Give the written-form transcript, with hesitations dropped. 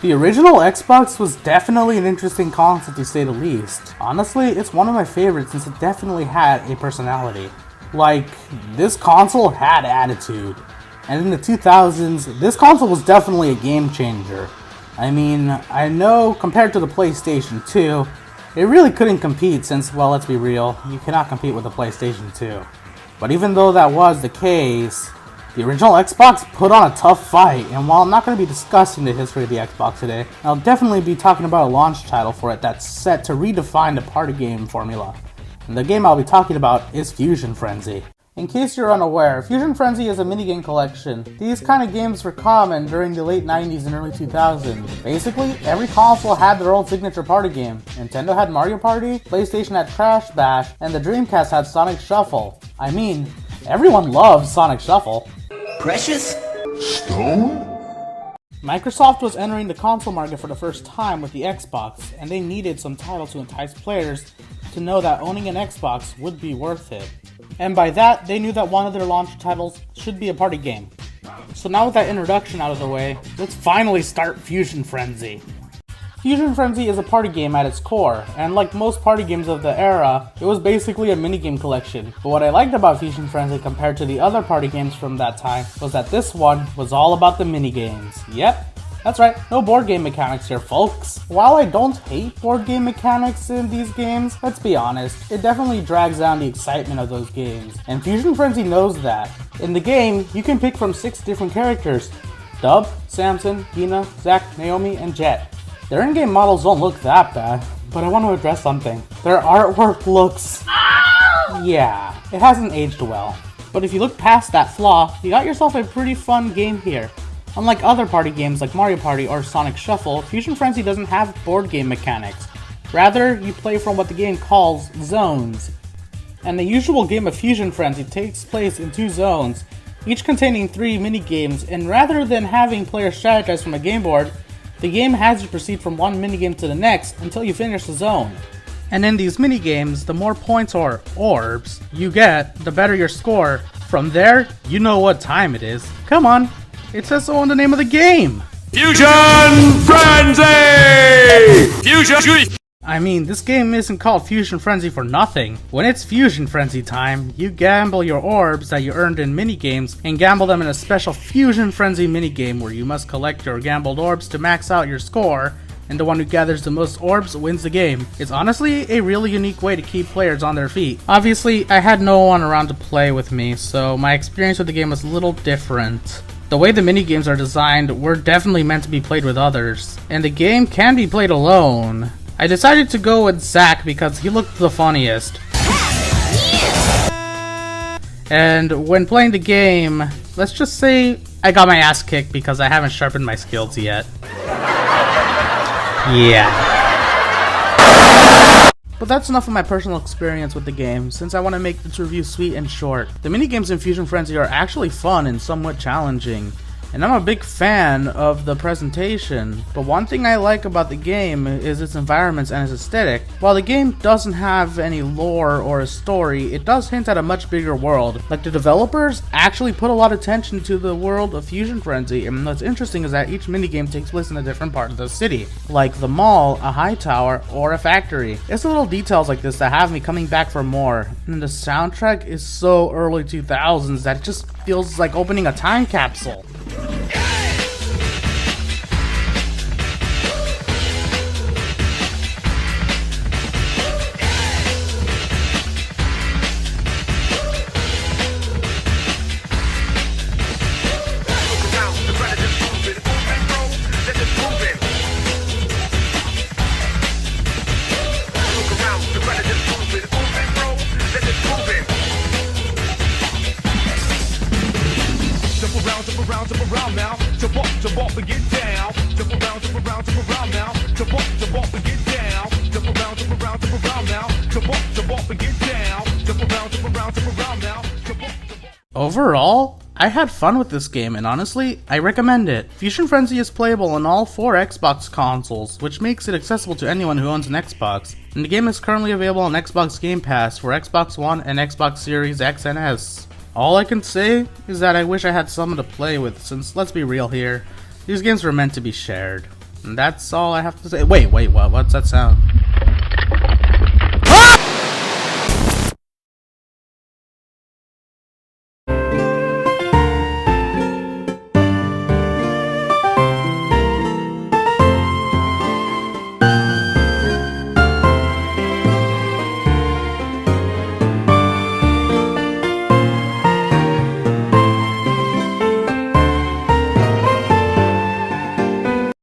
The original Xbox was definitely an interesting console to say the least. Honestly, it's one of my favorites since it definitely had a personality. Like, this console had attitude. And in the 2000s, this console was definitely a game changer. I mean, I know compared to the PlayStation 2, it really couldn't compete since, well, let's be real, you cannot compete with the PlayStation 2. But even though that was the case, the original Xbox put on a tough fight, and while I'm not going to be discussing the history of the Xbox today, I'll definitely be talking about a launch title for it that's set to redefine the party game formula. And the game I'll be talking about is Fuzion Frenzy. In case you're unaware, Fuzion Frenzy is a minigame collection. These kind of games were common during the late 90s and early 2000s. Basically, every console had their own signature party game. Nintendo had Mario Party, PlayStation had Crash Bash, and the Dreamcast had Sonic Shuffle. I mean, everyone loves Sonic Shuffle. Precious Stone? Microsoft was entering the console market for the first time with the Xbox, and they needed some title to entice players to know that owning an Xbox would be worth it. And by that, they knew that one of their launch titles should be a party game. So now with that introduction out of the way, let's finally start Fuzion Frenzy. Fuzion Frenzy is a party game at its core, and like most party games of the era, it was basically a minigame collection. But what I liked about Fuzion Frenzy compared to the other party games from that time was that this one was all about the minigames. Yep, that's right, no board game mechanics here, folks. While I don't hate board game mechanics in these games, let's be honest, it definitely drags down the excitement of those games. And Fuzion Frenzy knows that. In the game, you can pick from 6 different characters: Dub, Samson, Hina, Zack, Naomi, and Jet. Their in-game models don't look that bad, but I want to address something. Their artwork looks... yeah, it hasn't aged well. But if you look past that flaw, you got yourself a pretty fun game here. Unlike other party games like Mario Party or Sonic Shuffle, Fuzion Frenzy doesn't have board game mechanics. Rather, you play from what the game calls zones. And the usual game of Fuzion Frenzy takes place in 2 zones, each containing 3 mini-games, and rather than having players strategize from a game board, the game has you proceed from one minigame to the next until you finish the zone. And in these minigames, the more points or orbs you get, the better your score. From there, you know what time it is. Come on, it says so on the name of the game! Fuzion Frenzy! Fuzion! I mean, this game isn't called Fuzion Frenzy for nothing. When it's Fuzion Frenzy time, you gamble your orbs that you earned in minigames and gamble them in a special Fuzion Frenzy minigame where you must collect your gambled orbs to max out your score, and the one who gathers the most orbs wins the game. It's honestly a really unique way to keep players on their feet. Obviously, I had no one around to play with me, so my experience with the game was a little different. The way the minigames are designed were definitely meant to be played with others, and the game can be played alone. I decided to go with Zack because he looked the funniest. And when playing the game, let's just say I got my ass kicked because I haven't sharpened my skills yet. Yeah. But that's enough of my personal experience with the game, since I want to make this review sweet and short. The minigames in Fuzion Frenzy are actually fun and somewhat challenging, and I'm a big fan of the presentation, but one thing I like about the game is its environments and its aesthetic. While the game doesn't have any lore or a story, it does hint at a much bigger world. Like, the developers actually put a lot of attention to the world of Fuzion Frenzy, and what's interesting is that each minigame takes place in a different part of the city, like the mall, a high tower, or a factory. It's the little details like this that have me coming back for more, and the soundtrack is so early 2000s that it just feels like opening a time capsule. Jump around now, jump up and get down. Jump around now, jump up and get down. Jump around now, jump up and get down. Jump around now, jump up. Overall, I had fun with this game, and honestly, I recommend it. Fuzion Frenzy is playable on all 4 Xbox consoles, which makes it accessible to anyone who owns an Xbox. And the game is currently available on Xbox Game Pass for Xbox One and Xbox Series X and S. All I can say is that I wish I had someone to play with, since let's be real here, these games were meant to be shared. And that's all I have to say. Wait, what? What's that sound?